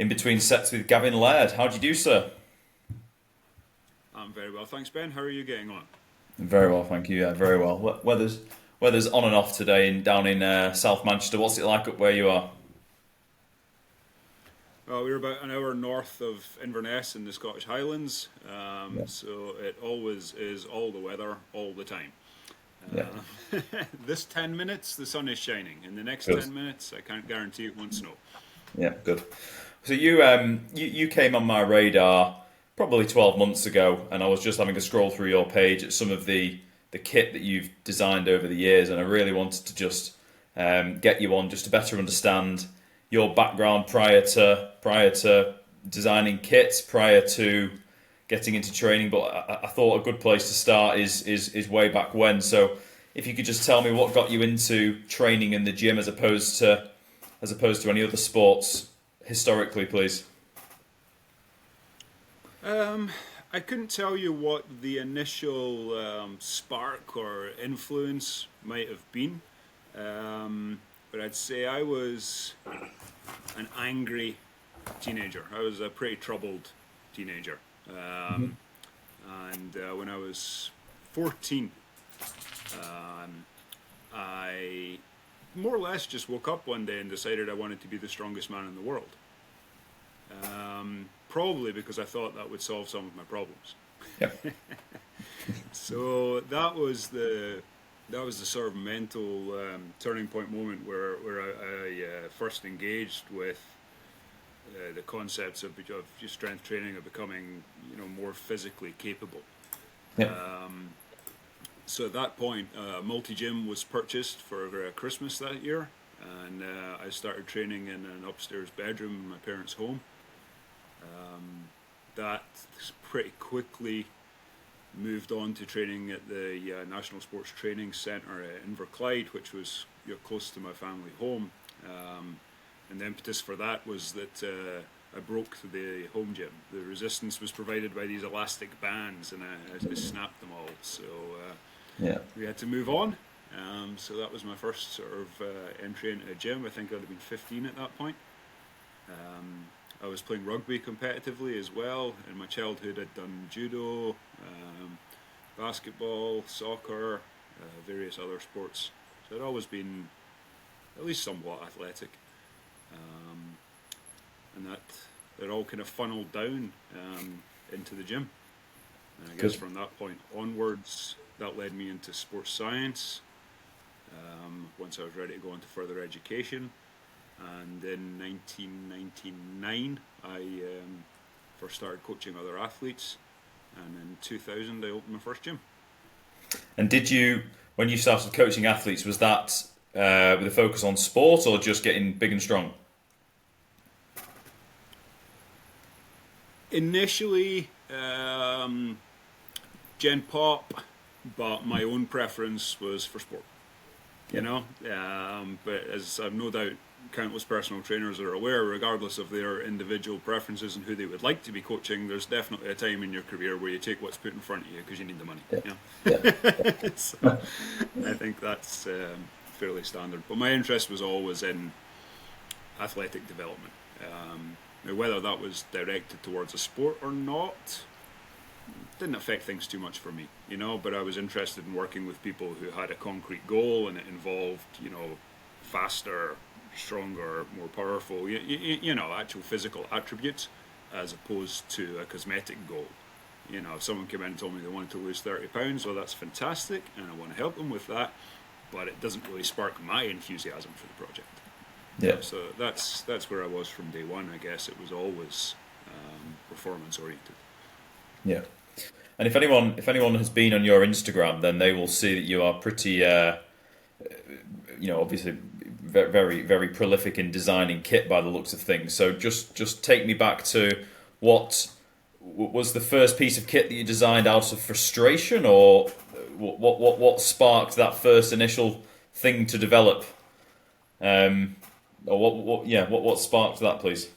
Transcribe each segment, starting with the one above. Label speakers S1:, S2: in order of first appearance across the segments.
S1: in between sets with Gavin Laird. How'd you do, sir?
S2: I'm very well, thanks, Ben. How are you getting on?
S1: Very well, thank you. Yeah, very well. Weather's on and off today down in South Manchester. What's it like up where you are?
S2: We're about an hour north of Inverness in the Scottish Highlands,
S1: Yeah,
S2: so it always is all the weather all the time.
S1: yeah,
S2: This 10 minutes, the sun is shining. In the next
S1: good.
S2: 10 minutes, I can't guarantee it won't snow.
S1: Yeah, good. So you came on my radar probably 12 months ago, and I was just having a scroll through your page at some of the kit that you've designed over the years, and I really wanted to just get you on just to better understand your background prior to designing kits, prior to getting into training. But I thought a good place to start is way back when. So if you could just tell me what got you into training in the gym as opposed to any other sports historically, please.
S2: Um, I couldn't tell you what the initial spark or influence might have been, but I'd say I was an angry teenager. I was a pretty troubled teenager. Um, and when I was 14, um, I more or less just woke up one day and decided I wanted to be the strongest man in the world. Probably because I thought that would solve some of my problems.
S1: Yeah,
S2: So that was the sort of mental turning point moment where I first engaged with the concepts of just strength training, of becoming more physically capable.
S1: yeah,
S2: So at that point, multi gym was purchased for Christmas that year, and I started training in an upstairs bedroom in my parents' home. That pretty quickly moved on to training at the National Sports Training Centre at Inverclyde, which was close to my family home. And the impetus for that was that I broke the home gym. The resistance was provided by these elastic bands, and I snapped them all. So
S1: yeah.
S2: we had to move on. So that was my first sort of entry into a gym. I think I'd have been 15 at that point. I was playing rugby competitively as well. In my childhood, I'd done judo, basketball, soccer, various other sports. So I'd always been at least somewhat athletic, and that it all kind of funneled down into the gym. And I guess
S1: Good.
S2: from that point onwards, that led me into sports science. Once I was ready to go into further education, and in 1999, I first started coaching other athletes, and in 2000, I opened my first gym.
S1: And when you started coaching athletes, was that with a focus on sport or just getting big and strong?
S2: Initially, Gen Pop, but my own preference was for sport.
S1: Yeah,
S2: But as I've no doubt countless personal trainers are aware, regardless of their individual preferences and who they would like to be coaching, there's definitely a time in your career where you take what's put in front of you because you need the money.
S1: yeah, yeah,
S2: Yeah. So I think that's fairly standard. But my interest was always in athletic development. Now, whether that was directed towards a sport or not didn't affect things too much for me, but I was interested in working with people who had a concrete goal, and it involved, faster, stronger, more powerful, actual physical attributes, as opposed to a cosmetic goal. If someone came in and told me they wanted to lose 30 pounds, well, that's fantastic, and I want to help them with that, but it doesn't really spark my enthusiasm for the project.
S1: yeah,
S2: So that's where I was from day one. I guess it was always performance oriented.
S1: yeah. And if anyone has been on your Instagram, then they will see that you are pretty, obviously very very prolific in designing kit by the looks of things. So just take me back to what was the first piece of kit that you designed out of frustration, or what sparked that first initial thing to develop, or what sparked that, please?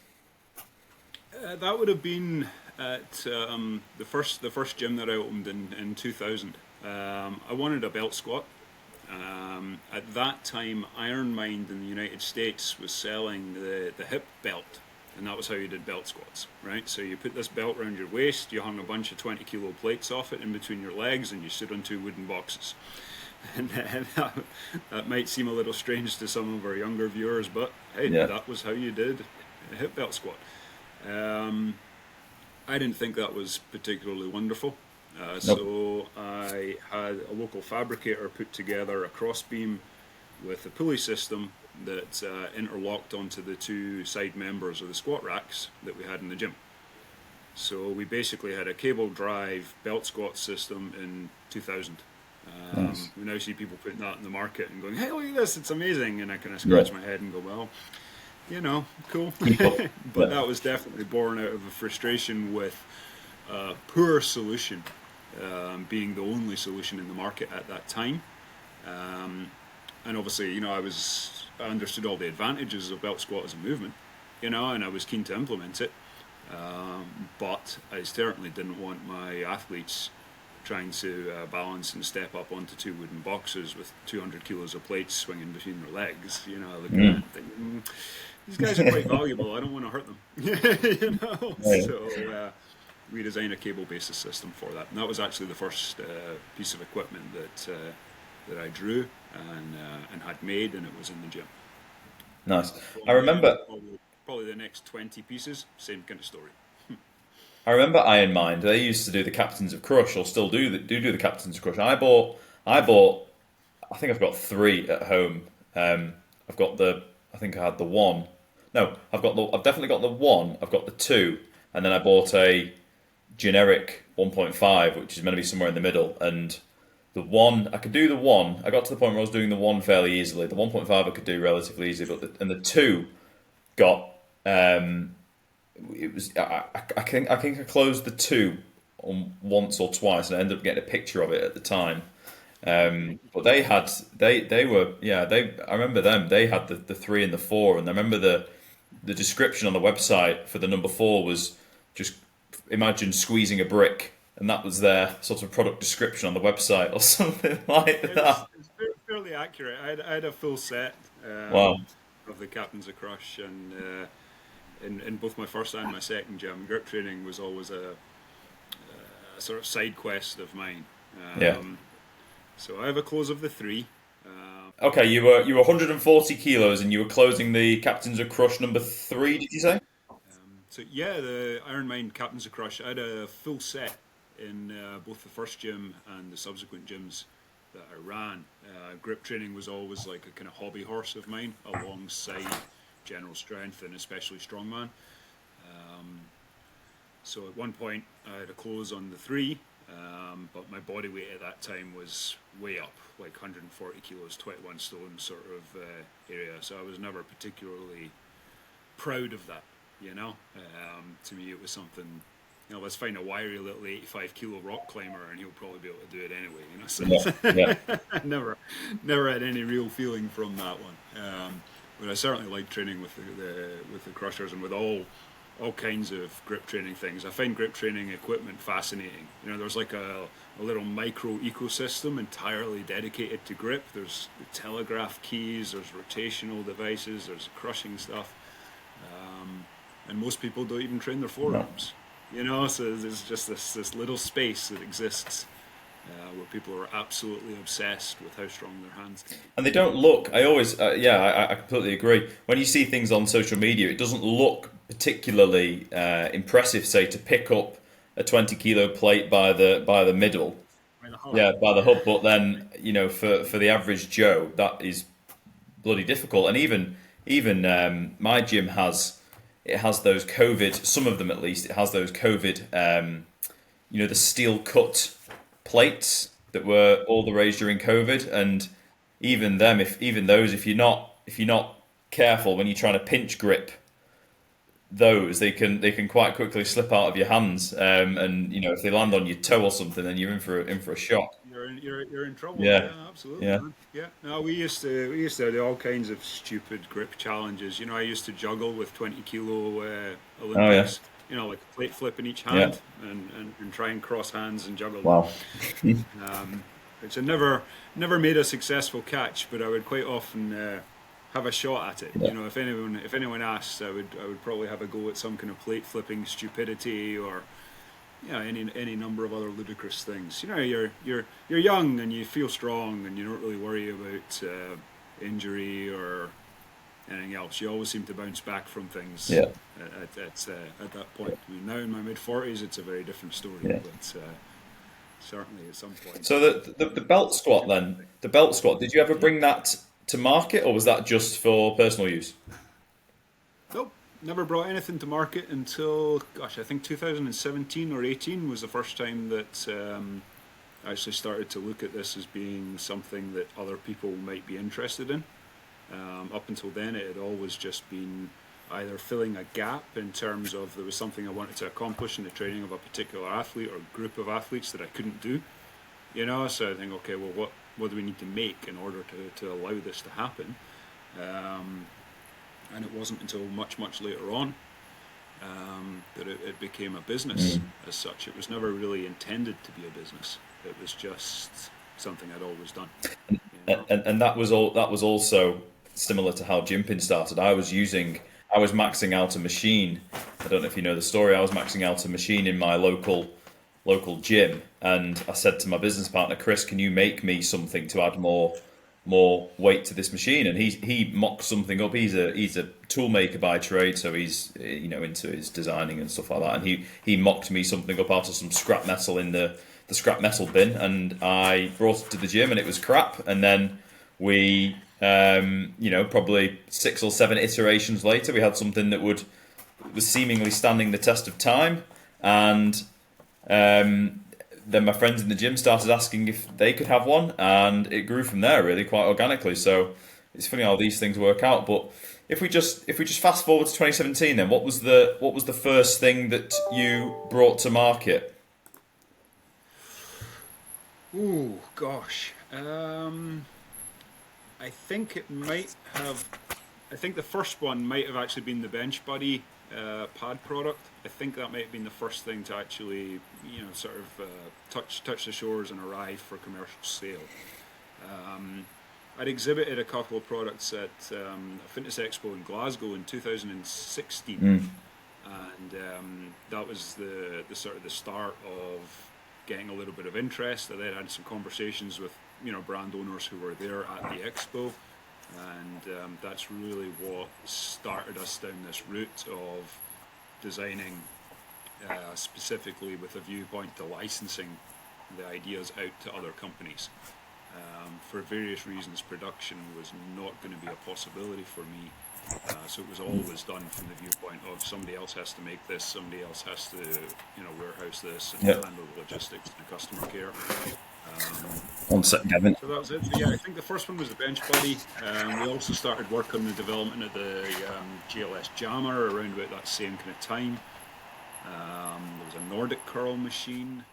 S2: That would have been at the first gym that I opened in 2000. I wanted a belt squat. At that time, Iron Mind in the United States was selling the hip belt, and that was how you did belt squats, right? So you put this belt around your waist, you hung a bunch of 20-kilo plates off it in between your legs, and you stood on two wooden boxes. And that might seem a little strange to some of our younger viewers, but hey,
S1: Yeah.
S2: that was how you did a hip belt squat. I didn't think that was particularly wonderful.
S1: Nope.
S2: So I had a local fabricator put together a crossbeam with a pulley system that interlocked onto the two side members of the squat racks that we had in the gym. So we basically had a cable drive belt squat system in 2000.
S1: Nice.
S2: We now see people putting that in the market and going, hey, look at this, it's amazing. And I kind of scratch my head and go, well, you know, cool. But that was definitely born out of a frustration with a poor solution being the only solution in the market at that time. And obviously, you know, I understood all the advantages of belt squat as a movement, you know, and I was keen to implement it. But I certainly didn't want my athletes trying to balance and step up onto two wooden boxes with 200 kilos of plates swinging between their legs. You know, looking at it and thinking, these guys are quite valuable. I don't want to hurt them. You know, so we designed a cable basis system for that, and that was actually the first piece of equipment that I drew and had made, and it was in the gym.
S1: Nice. I remember.
S2: Probably the next 20 pieces, same kind of story.
S1: I remember Iron Mind. They used to do the Captains of Crush, or still do the Captains of Crush. I bought. I think I've got 3 at home. I've got I think I had the 1. No, I've definitely got the 1. I've got the 2, and then I bought a generic 1.5, which is meant to be somewhere in the middle. And the 1, I could do the 1. I got to the point where I was doing the 1 fairly easily. The 1.5 I could do relatively easily, but the 2 got. It was. I think I closed the 2 on once or twice, and I ended up getting a picture of it at the time. But they were. I remember them. They had the 3 and the 4, and I remember the description on the website for the number 4 was just imagine squeezing a brick, and that was their sort of product description on the website or something like that.
S2: It's fairly accurate. I had a full set
S1: Wow.
S2: of the Captains of Crush, and in both my first and my second gym, grip training was always a sort of side quest of mine.
S1: Yeah.
S2: So I have a close of the 3.
S1: Okay, you were 140 kilos, and you were closing the Captains of Crush number 3. Did you say?
S2: So yeah, the Iron Mind Captains of Crush, I had a full set in both the first gym and the subsequent gyms that I ran. Grip training was always like a kind of hobby horse of mine, alongside general strength and especially strongman. So at one point I had a close on the 3, but my body weight at that time was way up, like 140 kilos, 21 stone sort of area. So I was never particularly proud of that, you know. To me it was something, you know, let's find a wiry little 85 kilo rock climber and he'll probably be able to do it anyway, you know. So
S1: Yeah.
S2: never had any real feeling from that one. But I certainly like training with the crushers and with all kinds of grip training things. I find grip training equipment fascinating. You know, there's like a little micro ecosystem entirely dedicated to grip. There's the telegraph keys, there's rotational devices, there's crushing stuff, and most people don't even train their forearms. You know, so there's just this little space that exists where people are absolutely obsessed with how strong their hands can be.
S1: And they don't look. I completely agree. When you see things on social media, it doesn't look particularly impressive. Say to pick up a 20-kilo plate by the middle, by the hub. But then, you know, for the average Joe, that is bloody difficult. And even my gym has those COVID. Some of them at least, it has those COVID. You know, the steel cut plates that were all the rage during COVID, and even them, if you're not careful when you're trying to pinch grip those, they can quite quickly slip out of your hands, and you know, if they land on your toe or something, then you're in for a shock.
S2: You're in trouble.
S1: Yeah.
S2: Absolutely.
S1: Yeah.
S2: Man. Yeah. No, we used to do all kinds of stupid grip challenges. You know, I used to juggle with 20-kilo Olympics. You know, like a plate flip in each hand, and try and cross hands and juggle.
S1: Wow.
S2: Which I never made a successful catch, but I would quite often have a shot at it.
S1: Yeah.
S2: You know, if anyone asks, I would probably have a go at some kind of plate flipping stupidity, or any number of other ludicrous things. You know, you're young and you feel strong and you don't really worry about injury or anything else. You always seem to bounce back from things
S1: Yeah.
S2: at that point. I mean, now in my mid-40s, it's a very different story,
S1: Yeah.
S2: but certainly at some point.
S1: So the belt squat then, the belt squat, did you ever bring that to market, or was that just for personal use?
S2: Nope, never brought anything to market until, gosh, I think 2017 or 18 was the first time that I actually started to look at this as being something that other people might be interested in. Up until then, it had always just been either filling a gap in terms of there was something I wanted to accomplish in the training of a particular athlete or group of athletes that I couldn't do. You know, so I think, okay, well, what do we need to make in order to allow this to happen? And it wasn't until much, much later on that it became a business as such. It was never really intended to be a business. It was just something I'd always done. You know?
S1: And that was all. That was also similar to how Gympin started. I was maxing out a machine. I don't know if you know the story. I was maxing out a machine in my local gym, and I said to my business partner, Chris, can you make me something to add more weight to this machine? And he mocked something up. He's a tool maker by trade, so he's into his designing and stuff like that. And he mocked me something up out of some scrap metal in the scrap metal bin, and I brought it to the gym, and it was crap. And then we, probably 6 or 7 iterations later, we had something that was seemingly standing the test of time. And then my friends in the gym started asking if they could have one, and it grew from there really quite organically. So it's funny how these things work out. But if we just fast forward to 2017, then what was the first thing that you brought to market?
S2: Ooh, gosh. I think it might have. I think the first one might have actually been the Benchbody pad product. I think that might have been the first thing to actually, sort of touch the shores and arrive for commercial sale. I'd exhibited a couple of products at a fitness expo in Glasgow in 2016, and that was the sort of the start of getting a little bit of interest. I then had some conversations with brand owners who were there at the expo, and that's really what started us down this route of designing specifically with a viewpoint to licensing the ideas out to other companies. For various reasons, production was not going to be a possibility for me, so it was always done from the viewpoint of somebody else has to make this, somebody else has to warehouse this and handle the logistics and the customer care.
S1: One second, Gavin.
S2: So that was it. So yeah, I think the first one was the Benchbody. We also started work on the development of the GLS Jammer around about that same kind of time. There was a Nordic curl machine.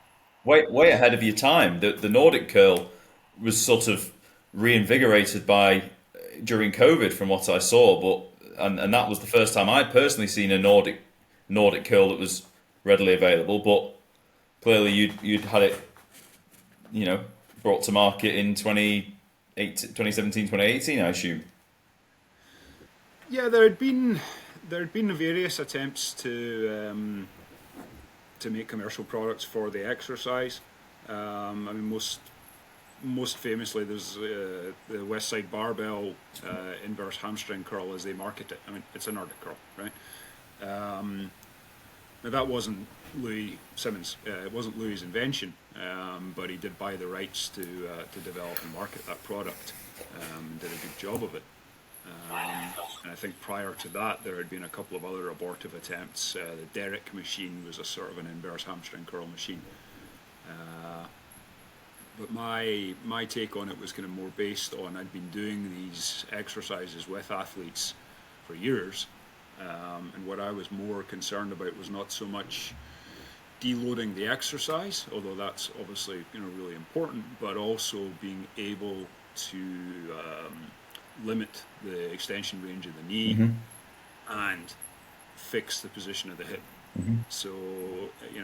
S1: Way ahead of your time. The Nordic curl was sort of reinvigorated during COVID, from what I saw. But and that was the first time I'd personally seen a Nordic curl that was readily available. But clearly, you'd had it, brought to market in 2017, 2018, I assume.
S2: Yeah, there had been various attempts to make commercial products for the exercise. I mean, most famously, there's the Westside Barbell inverse hamstring curl, as they market it. I mean, it's a Nordic curl, right? Now that wasn't Louis Simmons. It wasn't Louis's invention, but he did buy the rights to develop and market that product, and did a good job of it. And I think prior to that, there had been a couple of other abortive attempts. The Derrick machine was a sort of an inverse hamstring curl machine. But my take on it was kind of more based on, I'd been doing these exercises with athletes for years, and what I was more concerned about was not so much deloading the exercise, although that's obviously really important, but also being able to limit the extension range of the knee and fix the position of the hip. So,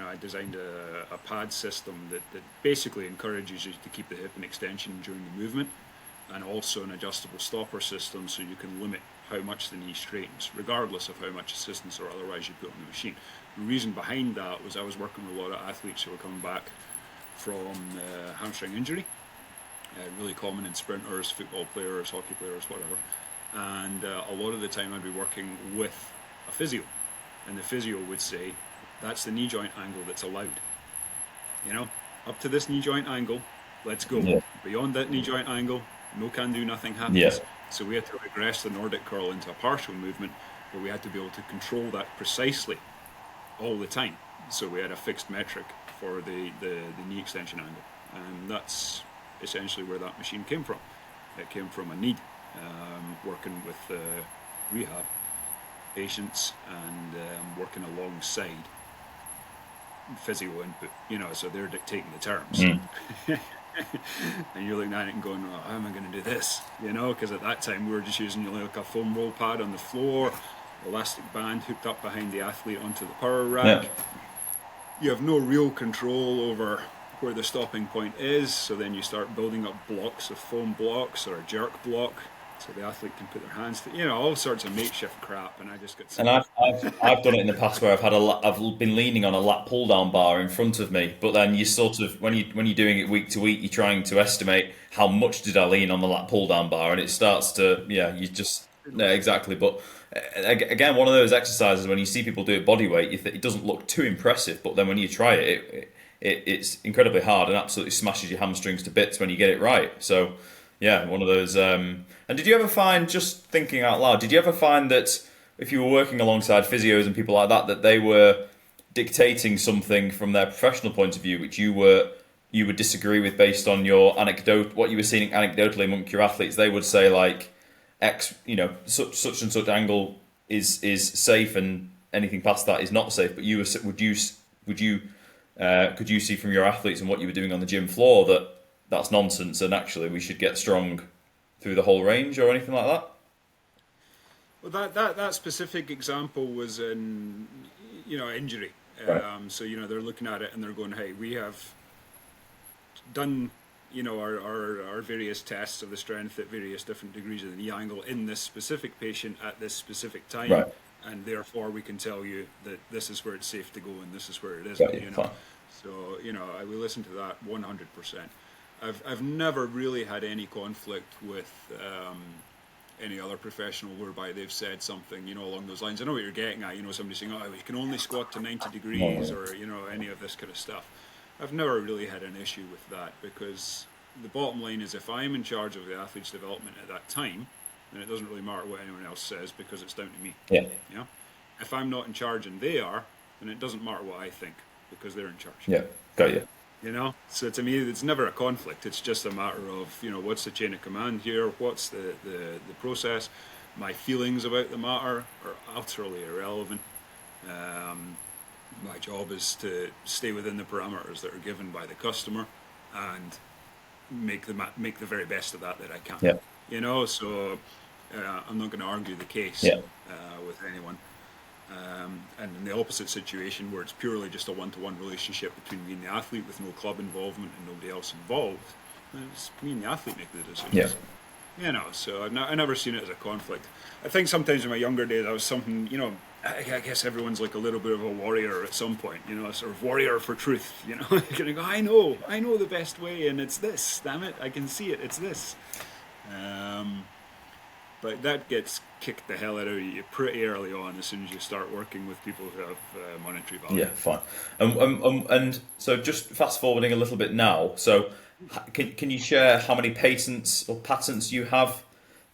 S2: I designed a pad system that basically encourages you to keep the hip in extension during the movement, and also an adjustable stopper system so you can limit how much the knee straightens, regardless of how much assistance or otherwise you put on the machine. The reason behind that was I was working with a lot of athletes who were coming back from hamstring injury, really common in sprinters, football players, hockey players, whatever. And a lot of the time I'd be working with a physio, and the physio would say, that's the knee joint angle that's allowed. You know, up to this knee joint angle, let's go.
S1: Yeah.
S2: Beyond that knee joint angle, no can do, nothing happens.
S1: Yeah.
S2: So we had to regress the Nordic curl into a partial movement, but we had to be able to control that precisely all the time. So we had a fixed metric for the knee extension angle. And that's essentially where that machine came from. It came from a need, working with rehab patients and working alongside physio input, you know, so they're dictating the terms. And you're looking at it and going, oh, how am I going to do this? You know, because at that time we were just using like a foam roll pad on the floor, elastic band hooked up behind the athlete onto the power rack.
S1: Yeah.
S2: You have no real control over where the stopping point is, so then you start building up blocks of foam blocks or a jerk block so the athlete can put their hands to, you know, all sorts of makeshift crap. And I just got
S1: And I've done it in the past where I've been leaning on a lat pull down bar in front of me, but then you sort of when you're doing it week to week, you're trying to estimate how much did I lean on the lat pull down bar, and it starts to you just exactly. But again, one of those exercises when you see people do it body weight, it doesn't look too impressive, but then when you try it's incredibly hard and absolutely smashes your hamstrings to bits when you get it right. So yeah, one of those. And did you ever find, just thinking out loud, did you ever find that if you were working alongside physios and people like that, that they were dictating something from their professional point of view, which you would disagree with based on your anecdote, what you were seeing anecdotally among your athletes? They would say like X, you know, such and such angle is safe, and anything past that is not safe. But could you see from your athletes and what you were doing on the gym floor that that's nonsense, and actually we should get strong through the whole range or anything like that?
S2: Well, that specific example was in, you know, injury.
S1: Right.
S2: So, you know, they're looking at it and they're going, hey, we have done, you know, our various tests of the strength at various different degrees of the knee angle in this specific patient at this specific time.
S1: Right.
S2: And therefore we can tell you that this is where it's safe to go and this is where it isn't,
S1: Right,
S2: you know.
S1: fine.
S2: So, you know, I will listen to that 100%. I've never really had any conflict with any other professional whereby they've said something, you know, along those lines. I know what you're getting at, you know, somebody saying, oh, you can only squat to 90 degrees or, you know, any of this kind of stuff. I've never really had an issue with that, because the bottom line is if I'm in charge of the athlete's development at that time, then it doesn't really matter what anyone else says because it's down to me.
S1: Yeah.
S2: Yeah. If I'm not in charge and they are, then it doesn't matter what I think because they're in charge.
S1: Yeah. Got you.
S2: You know, so to me, it's never a conflict. It's just a matter of, you know, what's the chain of command here? What's the process? My feelings about the matter are utterly irrelevant. My job is to stay within the parameters that are given by the customer and make the very best of that I can.
S1: Yeah.
S2: You know, so I'm not going to argue the case with anyone. And in the opposite situation where it's purely just a one-to-one relationship between me and the athlete with no club involvement and nobody else involved, it's me and the athlete make the decisions.
S1: Yeah.
S2: You know, so I've never seen it as a conflict. I think sometimes in my younger days I was something, you know, I guess everyone's like a little bit of a warrior at some point, you know, sort of warrior for truth, you know. You're going to go, I know the best way and it's this, damn it, I can see it, it's this. But that gets kicked the hell out of you pretty early on as soon as you start working with people who have monetary value.
S1: Yeah, fine. And so just fast forwarding a little bit now. So can you share how many patents or patents you have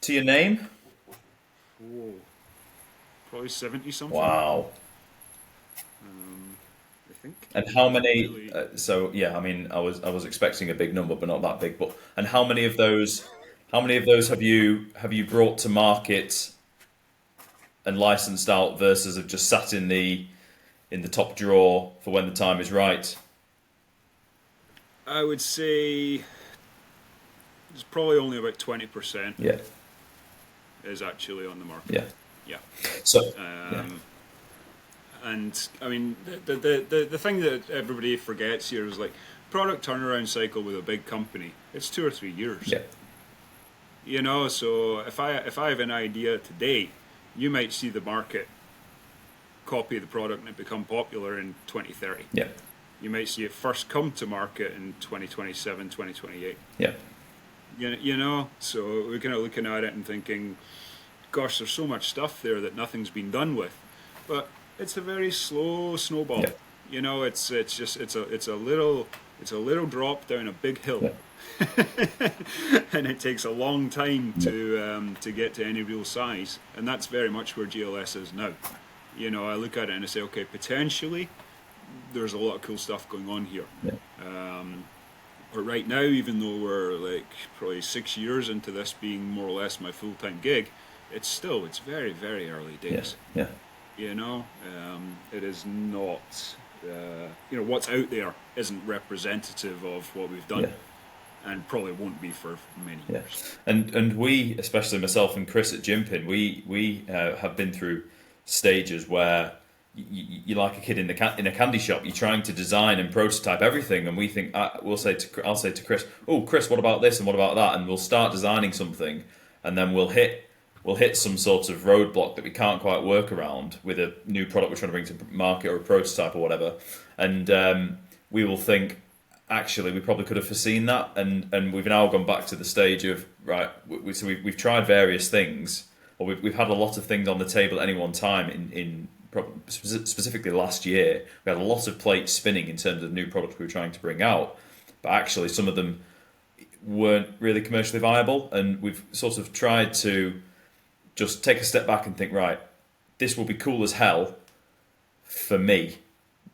S1: to your name?
S2: Whoa. Probably 70 something.
S1: Wow.
S2: I think.
S1: And how many?
S2: Really?
S1: So yeah, I mean, I was expecting a big number, but not that big. But and how many of those? How many of those have you brought to market and licensed out versus have just sat in the top drawer for when the time is right?
S2: I would say there's probably only about 20%
S1: Yeah.
S2: is actually on the market.
S1: Yeah.
S2: Yeah.
S1: So.
S2: And I mean, the thing that everybody forgets here is like product turnaround cycle with a big company. It's 2 or 3 years.
S1: Yeah.
S2: You know, so if I have an idea today, you might see the market copy the product and it become popular in 2030.
S1: Yeah.
S2: You might see it first come to market in 2027, 2028.
S1: Yeah.
S2: You know, so we're kind of looking at it and thinking, gosh, there's so much stuff there that nothing's been done with. But it's a very slow snowball.
S1: Yeah.
S2: You know, it's a little drop down a big hill.
S1: Yeah.
S2: And it takes a long time to get to any real size, and that's very much where GLS is now. You know, I look at it and I say, okay, potentially there's a lot of cool stuff going on here.
S1: Yeah.
S2: But right now, even though we're like probably 6 years into this being more or less my full-time gig, it's very, very early days.
S1: Yeah.
S2: You know, it is not, you know, what's out there isn't representative of what we've done.
S1: Yeah.
S2: And probably won't be for many years.
S1: And we, especially myself and Chris at Jimpin, we have been through stages where you're like a kid in a candy shop. You're trying to design and prototype everything, and we think I'll say to Chris, "Oh, Chris, what about this and what about that?" And we'll start designing something, and then we'll hit some sort of roadblock that we can't quite work around with a new product we're trying to bring to market or a prototype or whatever, and we will think, actually, we probably could have foreseen that, and we've now gone back to the stage of right. So we've tried various things, or we've had a lot of things on the table at any one time. In specifically last year, we had a lot of plates spinning in terms of new products we were trying to bring out, but actually some of them weren't really commercially viable, and we've sort of tried to just take a step back and think, right, this will be cool as hell for me,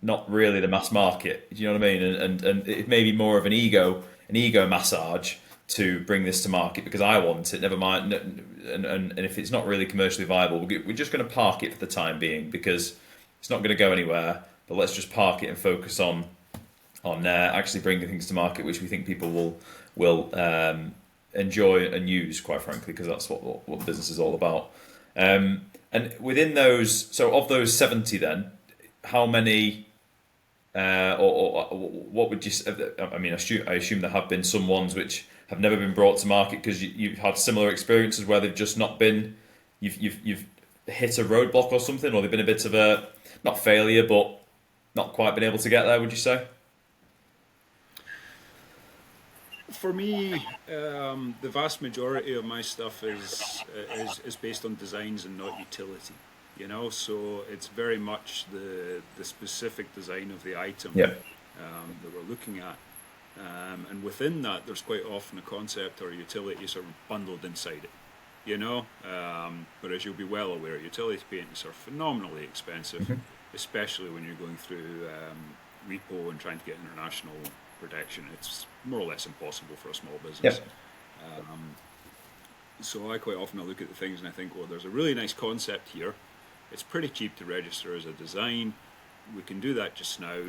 S1: not really the mass market. Do you know what I mean? And it may be more of an ego massage to bring this to market because I want it. Never mind. And if it's not really commercially viable, we're just going to park it for the time being because it's not going to go anywhere. But let's just park it and focus on actually bringing things to market, which we think people will enjoy and use. Quite frankly, because that's what business is all about. And within those, so of those 70, then how many? Or what would you? I mean, I assume there have been some ones which have never been brought to market because you've had similar experiences where they've just not been. You've hit a roadblock or something, or they've been a bit of a not failure, but not quite been able to get there. Would you say?
S2: For me, the vast majority of my stuff is based on designs and not utility. You know, so it's very much the specific design of the item that we're looking at. And within that, there's quite often a concept or a utility sort of bundled inside it, you know. But as you'll be well aware, utility paintings are phenomenally expensive, especially when you're going through repo and trying to get international protection. It's more or less impossible for a small business. So I quite often look at the things and I think, well, there's a really nice concept here. It's pretty cheap to register as a design. We can do that just now,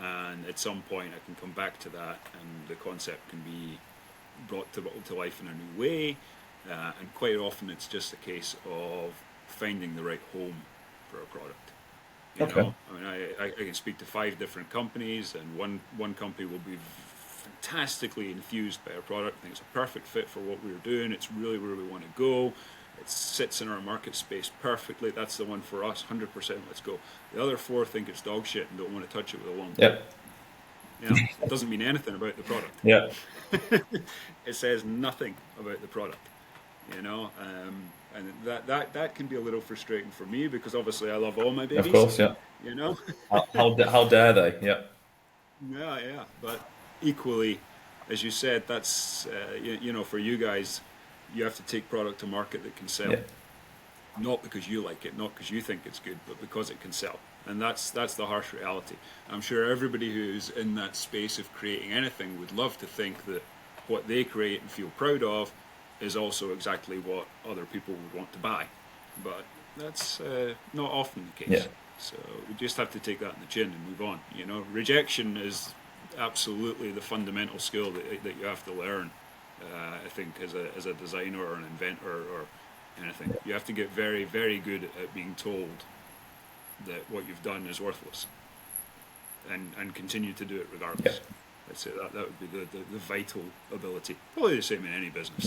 S2: and at some point I can come back to that and the concept can be brought to life in a new way. And quite often it's just a case of finding the right home for a product. You know, I mean, I can speak to 5 different companies, and one company will be fantastically enthused by our product, think it's a perfect fit for what we're doing, it's really where we want to go. It sits in our market space perfectly. That's the one for us. 100%. Let's go. The other 4 think it's dog shit and don't want to touch it with a long pole. You know, it doesn't mean anything about the product. It says nothing about the product. You know, and that can be a little frustrating for me because obviously I love all my babies.
S1: Of course, yeah.
S2: You know,
S1: how dare they?
S2: Yeah. But equally, as you said, that's you know, for you guys, you have to take product to market that can sell, not because you like it, not because you think it's good, but because it can sell. And that's the harsh reality. I'm sure everybody who's in that space of creating anything would love to think that what they create and feel proud of is also exactly what other people would want to buy. But that's not often the case. So we just have to take that in the chin and move on. You know, rejection is absolutely the fundamental skill that you have to learn. I think as a designer or an inventor or anything, you have to get very, very good at being told that what you've done is worthless, and continue to do it regardless. I'd say that would be the vital ability. Probably the same in any business.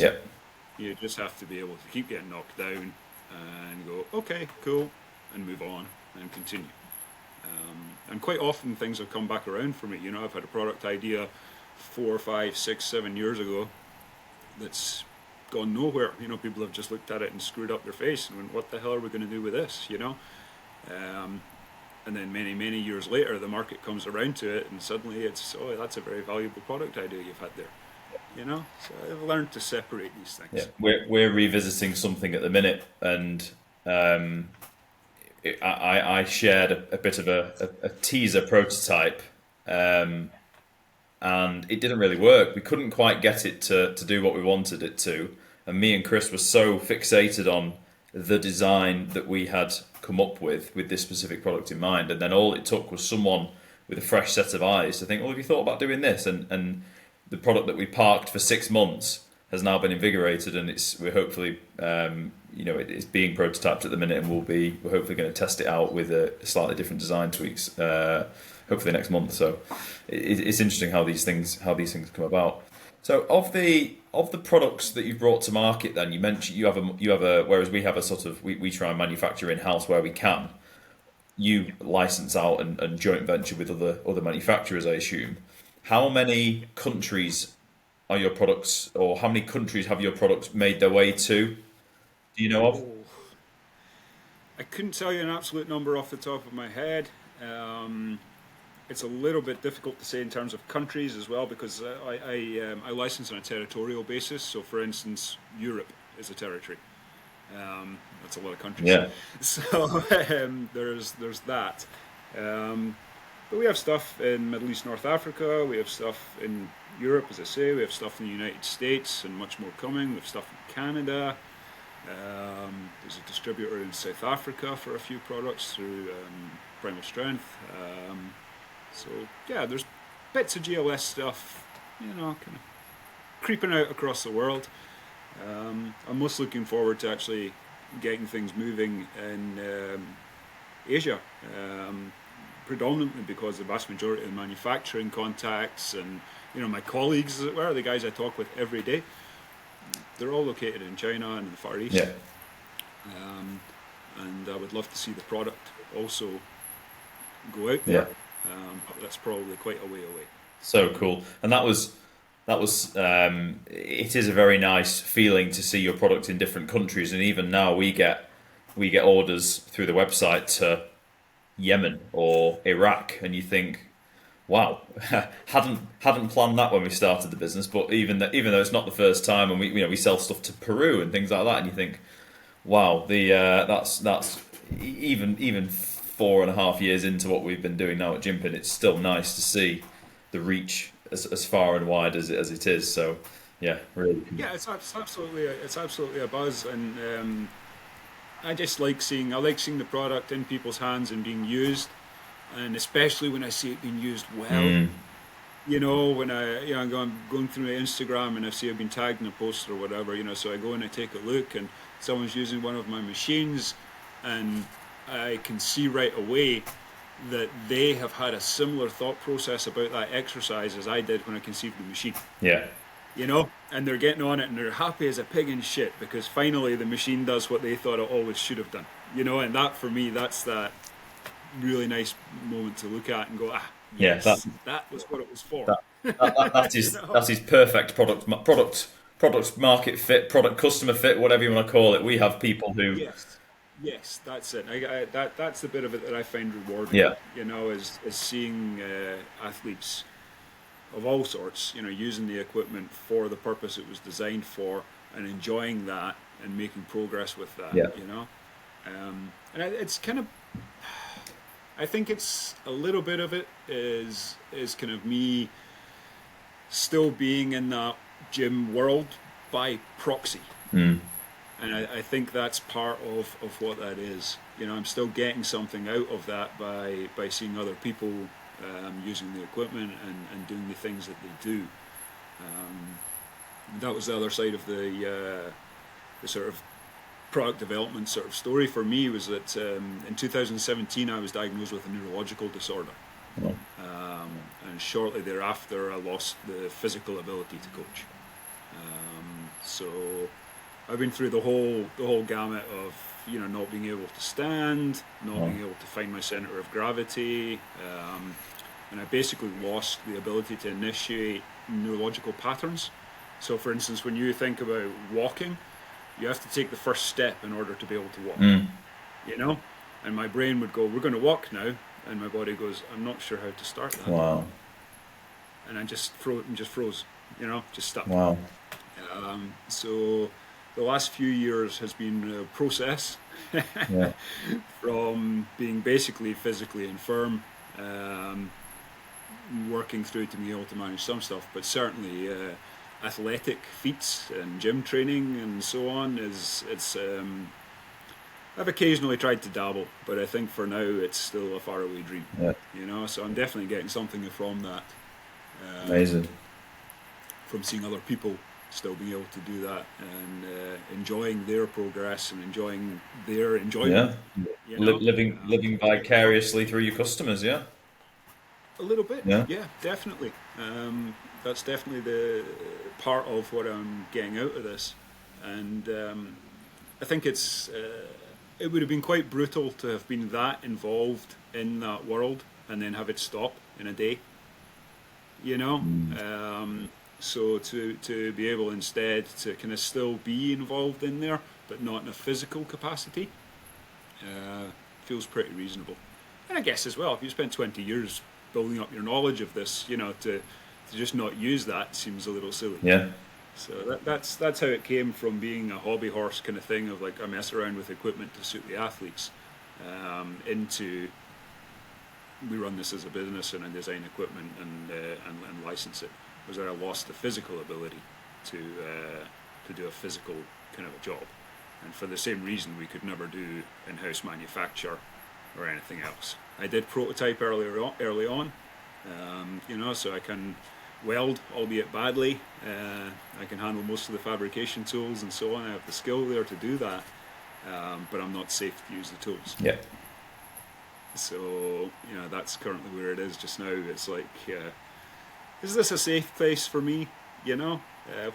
S2: You just have to be able to keep getting knocked down and go, okay, cool, and move on and continue. And quite often things have come back around for me. You know, I've had a product idea 4, 5, 6, 7 years ago that's gone nowhere. You know, people have just looked at it and screwed up their face and went, what the hell are we going to do with this? You know? And then many years later, the market comes around to it and suddenly it's, oh, that's a very valuable product idea you've had there. You know? So I've learned to separate these things.
S1: Yeah, we're revisiting something at the minute, and I shared a bit of a teaser prototype, um, and it didn't really work. We couldn't quite get it to do what we wanted it to, and me and Chris were so fixated on the design that we had come up with this specific product in mind, and then all it took was someone with a fresh set of eyes to think, "Well, have you thought about doing this?" And the product that we parked for 6 months has now been invigorated, and we're hopefully it's being prototyped at the minute, and we're hopefully going to test it out with a slightly different design tweaks hopefully next month. So it's interesting how these things come about. So of the products that you've brought to market, then you mentioned you have a whereas we have a sort of we try and manufacture in house where we can. You license out and joint venture with other manufacturers, I assume. How many countries are your products, or how many countries have your products made their way to? Do you know of?
S2: Oh, I couldn't tell you an absolute number off the top of my head. Um, it's a little bit difficult to say in terms of countries as well because I license on a territorial basis. So, for instance, Europe is a territory. That's a lot of countries.
S1: Yeah,
S2: So there's that. Um, but we have stuff in Middle East, North Africa. We have stuff in Europe, as I say. We have stuff in the United States, and much more coming. We have stuff in Canada. There's a distributor in South Africa for a few products through Primal Strength. So yeah, there's bits of GLS stuff, kind of creeping out across the world. I'm most looking forward to actually getting things moving in Asia, predominantly because the vast majority of the manufacturing contacts and my colleagues, as it were, the guys I talk with every day, they're all located in China and in the Far East.
S1: yeah,
S2: Um, and I would love to see the product also go out
S1: yeah.
S2: there, but that's probably quite a way away.
S1: So cool. And it is a very nice feeling to see your product in different countries. And even now we get orders through the website to Yemen or Iraq, and you think, wow, hadn't planned that when we started the business. But even though it's not the first time, and we sell stuff to Peru and things like that, and you think, wow, that's even 4.5 years into what we've been doing now at Jimpin, it's still nice to see the reach as far and wide as it is. So yeah, really.
S2: Yeah, it's absolutely a buzz, and I like seeing the product in people's hands and being used, and especially when I see it being used well.
S1: Mm,
S2: When I'm going through my Instagram and I see I've been tagged in a post or whatever, so I go and I take a look and someone's using one of my machines, and I can see right away that they have had a similar thought process about that exercise as I did when I conceived the machine.
S1: yeah,
S2: And they're getting on it and they're happy as a pig in shit because finally the machine does what they thought it always should have done. And that for me, that's that really nice moment to look at and go,
S1: yeah.
S2: yes, that was what it was for.
S1: That, that
S2: you
S1: is
S2: know?
S1: that is perfect product market fit, product customer fit, whatever you want to call it. We have people who,
S2: Yes, that's it. That's the bit of it that I find rewarding.
S1: yeah,
S2: Is seeing athletes of all sorts, using the equipment for the purpose it was designed for, and enjoying that and making progress with that.
S1: yeah,
S2: And it's kind of, I think it's a little bit of it is kind of me still being in that gym world by proxy.
S1: mm,
S2: And I think that's part of what that is. I'm still getting something out of that by seeing other people using the equipment and doing the things that they do. That was the other side of the sort of product development sort of story for me, was that in 2017 I was diagnosed with a neurological disorder.
S1: well,
S2: And shortly thereafter I lost the physical ability to coach. So I've been through the whole gamut of, you know, not being able to stand, not
S1: Wow.
S2: being able to find my center of gravity, and I basically lost the ability to initiate neurological patterns. So, for instance, when you think about walking, you have to take the first step in order to be able to walk.
S1: Mm.
S2: You know, and my brain would go, "We're going to walk now," and my body goes, "I'm not sure how to start that,"
S1: Wow.
S2: and I just froze. You know, just stuck.
S1: Wow.
S2: So the last few years has been a process
S1: Yeah.
S2: from being basically physically infirm, um, working through to being able to manage some stuff, but certainly athletic feats and gym training and so on is it's. I've occasionally tried to dabble, but I think for now it's still a faraway dream.
S1: Yeah.
S2: You know, so I'm definitely getting something from that,
S1: Amazing.
S2: from seeing other people still being able to do that and enjoying their progress and enjoying their enjoyment.
S1: Yeah.
S2: You know,
S1: Living vicariously through your customers. Yeah.
S2: a little bit,
S1: Yeah.
S2: yeah, definitely. That's definitely the part of what I'm getting out of this, and I think it would have been quite brutal to have been that involved in that world and then have it stop in a day. You know,
S1: Mm.
S2: so to be able instead to kind of still be involved in there, but not in a physical capacity, uh, feels pretty reasonable. And I guess as well, if you spend 20 years building up your knowledge of this, you know, to just not use that seems a little silly.
S1: Yeah.
S2: So that's how it came from being a hobby horse kind of thing of like I mess around with equipment to suit the athletes, into we run this as a business and I design equipment and license it. Was that I lost the physical ability to do a physical kind of a job, and for the same reason we could never do in-house manufacture or anything else. I did prototype early on, you know, so I can weld, albeit badly. I can handle most of the fabrication tools and so on. I have the skill there to do that, but I'm not safe to use the tools.
S1: Yeah.
S2: So, you know, that's currently where it is just now. It's like, is this a safe place for me? You know,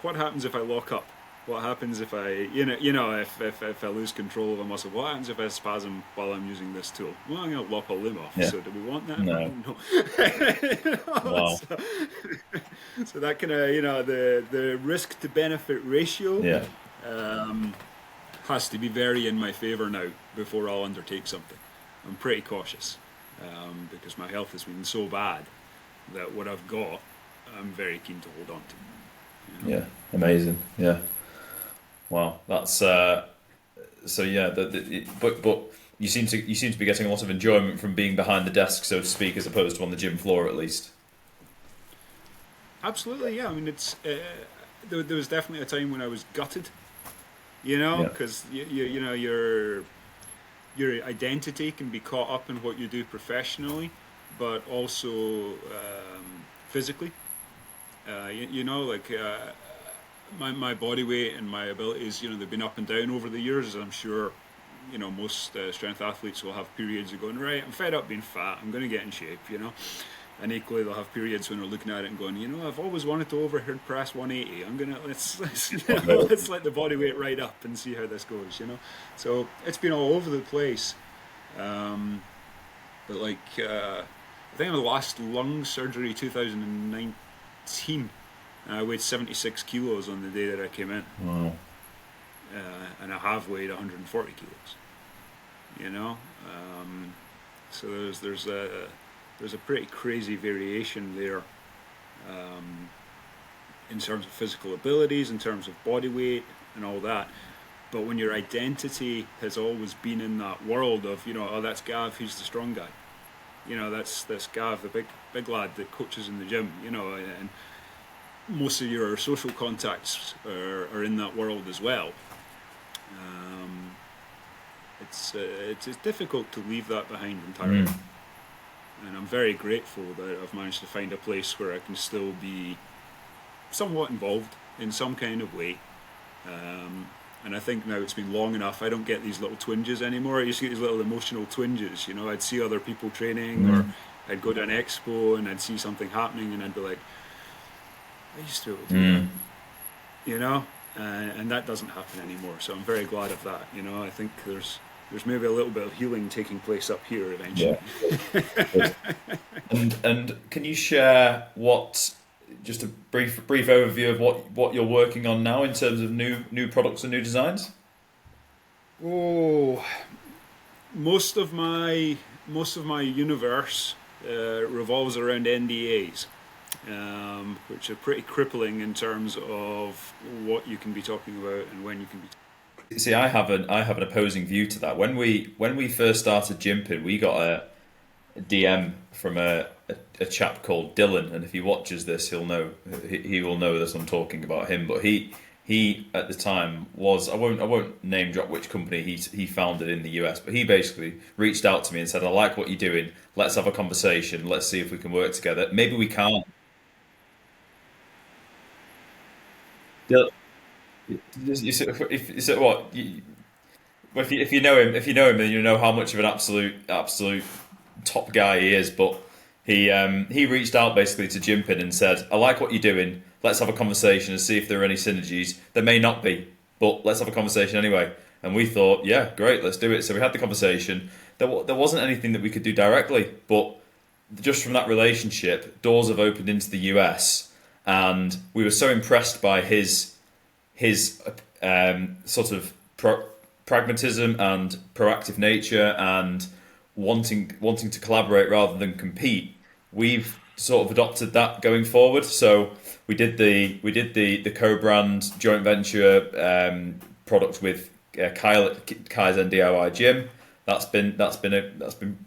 S2: what happens if I lock up? What happens if I, if I lose control of a muscle? What happens if I spasm while I'm using this tool? Well, I'm going to lop a limb off.
S1: Yeah.
S2: So do we want that?
S1: No.
S2: No.
S1: Wow.
S2: So that kind of, the risk to benefit ratio
S1: Yeah.
S2: has to be very in my favor now before I'll undertake something. I'm pretty cautious, because my health has been so bad that what I've got, I'm very keen to hold on to. You know?
S1: Yeah. Amazing. Yeah. Wow. That's so yeah. But you seem to be getting a lot of enjoyment from being behind the desk, so to speak, as opposed to on the gym floor, at least.
S2: Absolutely, yeah. I mean, it's there was definitely a time when I was gutted, you know,
S1: Yeah.
S2: because you know your identity can be caught up in what you do professionally, but also physically. You know, like my body weight and my abilities, you know, they've been up and down over the years, as I'm sure, you know, most strength athletes will have periods of going, right, I'm fed up being fat, I'm going to get in shape, you know. And equally, they'll have periods when they're looking at it and going, you know, I've always wanted to overhead press 180. I'm gonna let's let the body weight right up and see how this goes, you know. So it's been all over the place. But like, I think the last lung surgery 2019, I weighed 76 kilos on the day that I came in,
S1: Wow.
S2: and I have weighed 140 kilos. You know, so there's a pretty crazy variation there, in terms of physical abilities, in terms of body weight, and all that. But when your identity has always been in that world of, you know, oh, that's Gav, he's the strong guy. You know, that's Gav, the big lad that coaches in the gym. You know, and most of your social contacts are in that world as well. It's difficult to leave that behind entirely.
S1: Mm.
S2: And I'm very grateful that I've managed to find a place where I can still be somewhat involved in some kind of way. And I think now it's been long enough, I don't get these little twinges anymore. I used to get these little emotional twinges, you know, I'd see other people training, or I'd go to an expo and I'd see something happening and I'd be like, I used to be able to do that, you know? and that doesn't happen anymore. So I'm very glad of that. You know, I think there's maybe a little bit of healing taking place up here
S1: Yeah.
S2: eventually.
S1: Good. And can you share just a brief overview of what you're working on now in terms of new products and new designs?
S2: Oh, most of my most of my universe revolves around NDAs, which are pretty crippling in terms of what you can be talking about and when you can be.
S1: See, I have an opposing view to that. When we first started Jimpin, we got a DM from a chap called Dylan, and if he watches this, he will know that I'm talking about him. But he at the time was I won't name drop which company he founded in the US, but he basically reached out to me and said, "I like what you're doing. Let's have a conversation. Let's see if we can work together. Maybe we can't." Dylan, if you said what if you know him, then you know how much of an absolute top guy he is. But he reached out basically to Jimpin and said, "I like what you're doing. Let's have a conversation and see if there are any synergies. There may not be, but let's have a conversation anyway." And we thought, "Yeah, great, let's do it." So we had the conversation. There wasn't anything that we could do directly, but just from that relationship, doors have opened into the US, and we were so impressed by his sort of pragmatism and proactive nature and wanting to collaborate rather than compete. We've sort of adopted that going forward. So we did the co-brand joint venture product with Kaizen DIY Gym. That's been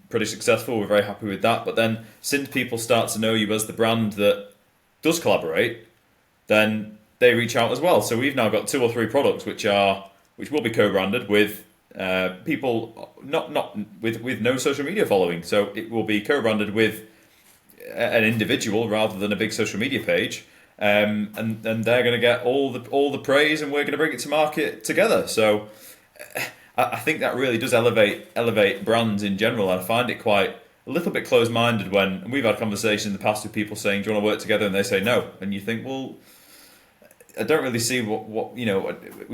S1: pretty successful. We're very happy with that. But then since people start to know you as the brand that does collaborate, then they reach out as well. So we've now got two or three products which will be co-branded with people not with no social media following. So it will be co-branded with an individual rather than a big social media page, and they're going to get all the praise, and we're going to bring it to market together. So I think that really does elevate brands in general. And I find it quite a little bit closed-minded when we've had conversations in the past with people saying, "Do you want to work together?" and they say no, and you think, well, I don't really see what we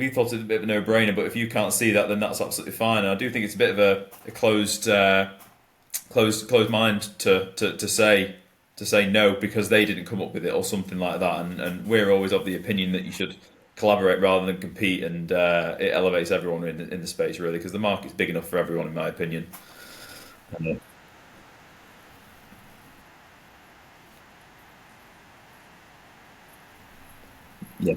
S1: thought it was a bit of a no-brainer, but if you can't see that, then that's absolutely fine. And I do think it's a bit of a closed mind to say no because they didn't come up with it or something like that. And we're always of the opinion that you should collaborate rather than compete, and it elevates everyone in the space really because the market's big enough for everyone, in my opinion. And, yeah,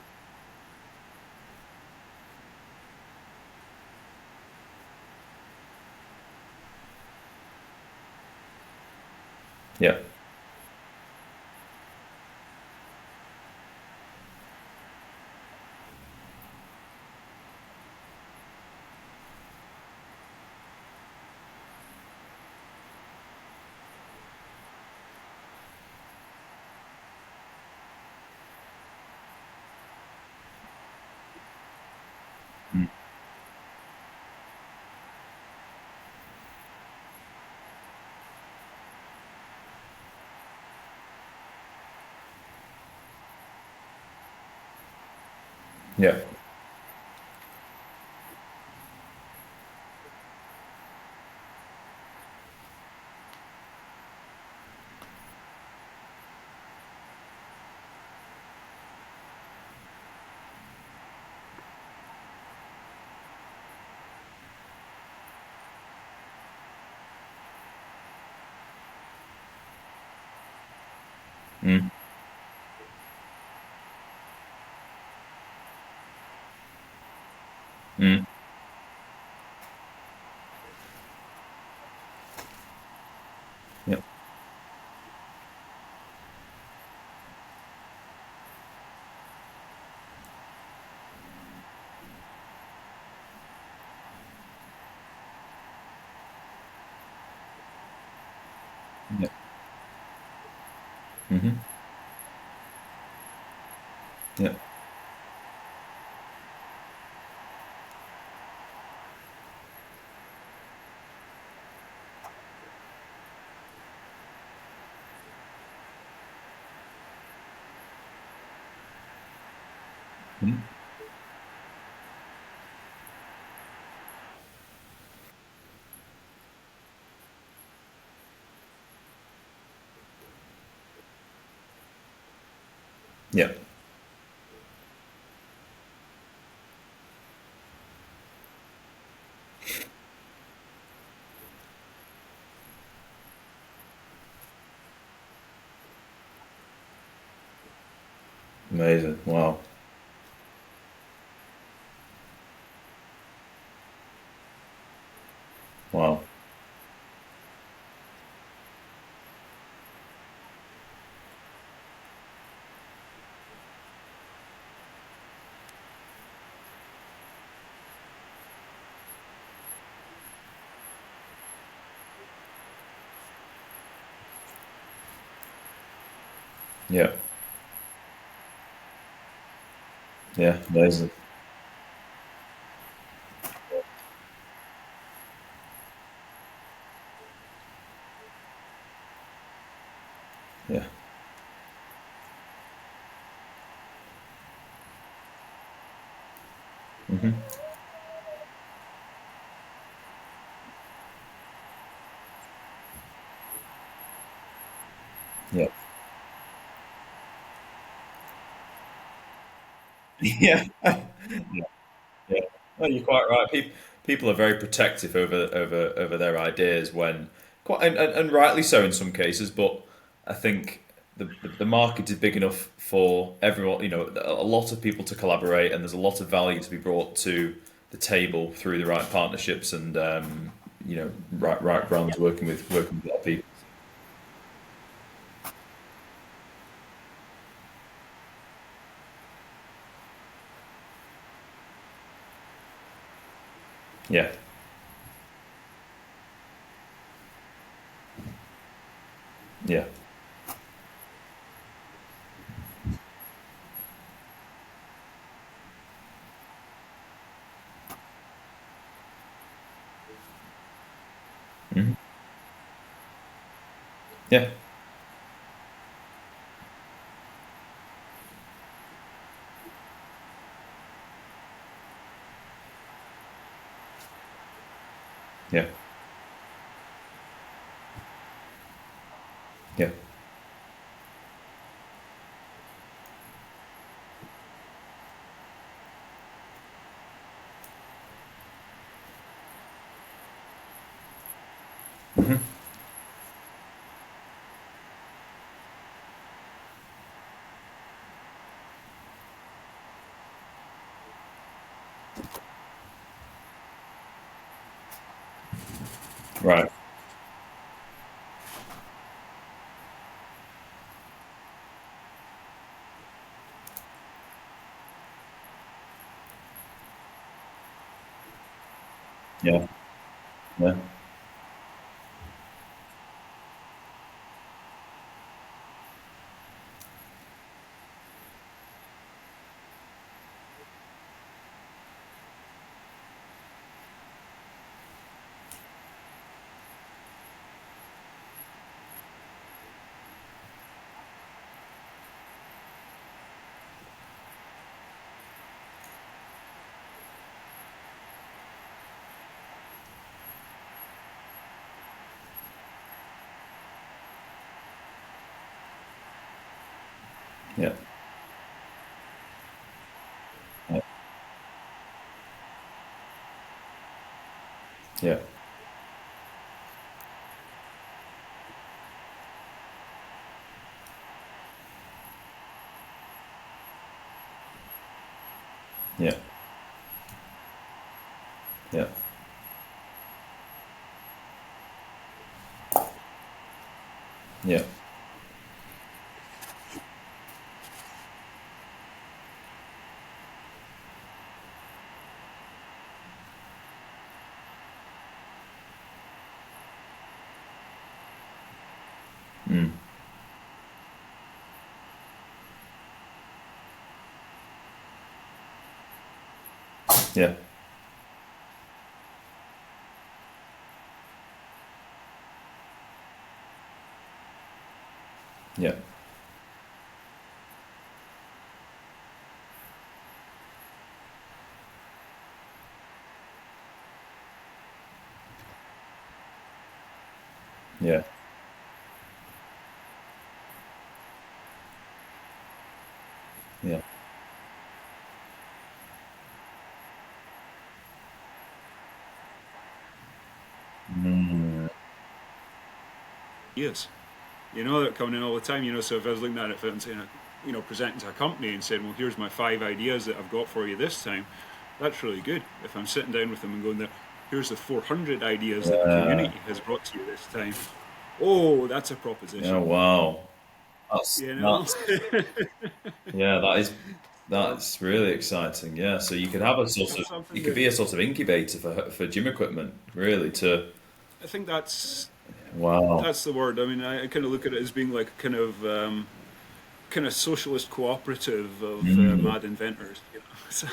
S1: yeah, mm, yeah, mm, mm, yeah, yeah, hmm, yeah, mm, Yeah. Amazing. Wow. Wow. Yeah. Yeah. Amazing. Yeah. Hmm. Yeah. Yeah. Yeah. No, you're quite right. People are very protective over their ideas when quite and rightly so in some cases. But I think the market is big enough for everyone. You know, a lot of people to collaborate, and there's a lot of value to be brought to the table through the right partnerships and right brands working with a lot of people. Yeah. Yeah. Hmm. Yeah. Yeah. Yeah. Right. Yeah. Yeah. Yeah. Yeah. Yeah. Yeah. Yeah. Yeah. Mm. Yeah. Yeah. Yeah.
S2: ideas. They're coming in all the time. So if I was looking at it and saying, presenting to a company and saying, well, here's my 5 ideas that I've got for you this time, that's really good. If I'm sitting down with them and going there, here's the 400 ideas that the
S1: Uh,
S2: community has brought to you this time. Oh, that's a
S1: yeah,
S2: proposition.
S1: wow.
S2: You know,
S1: That's yeah,
S2: so
S1: that's really exciting. Yeah, so you could have a sort of
S2: that's
S1: you
S2: something
S1: could
S2: that
S1: be a sort of incubator for gym equipment, really. To
S2: I think
S1: wow.
S2: that's the word. I mean, I kind of look at it as being like a kind of socialist cooperative of
S1: Mm.
S2: mad inventors. So,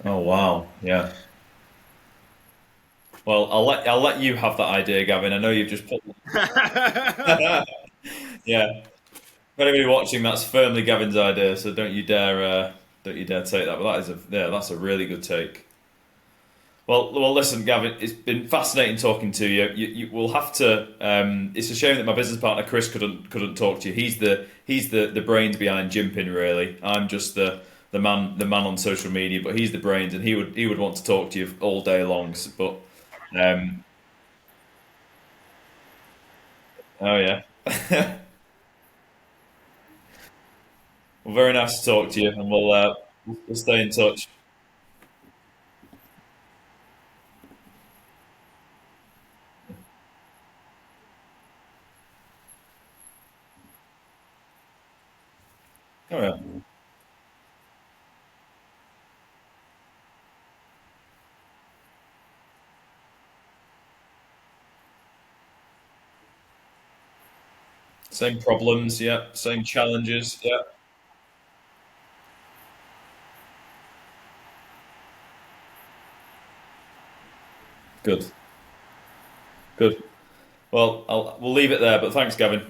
S1: Oh wow. Yeah. Well, I'll let you have that idea, Gavin. I know you've just put. Yeah. For anybody watching, that's firmly Gavin's idea. So don't you dare take that. But that is that's a really good take. Well, listen, Gavin. It's been fascinating talking to you. You will have to. It's a shame that my business partner Chris couldn't talk to you. He's the brains behind Jimpin. Really, I'm just the man on social media, but he's the brains, and he would want to talk to you all day long. But um, oh yeah, well, very nice to talk to you, and we'll stay in touch. Oh yeah, same problems. Yeah, same challenges. Yeah, good, good. Well, we'll leave it there. But thanks, Gavin.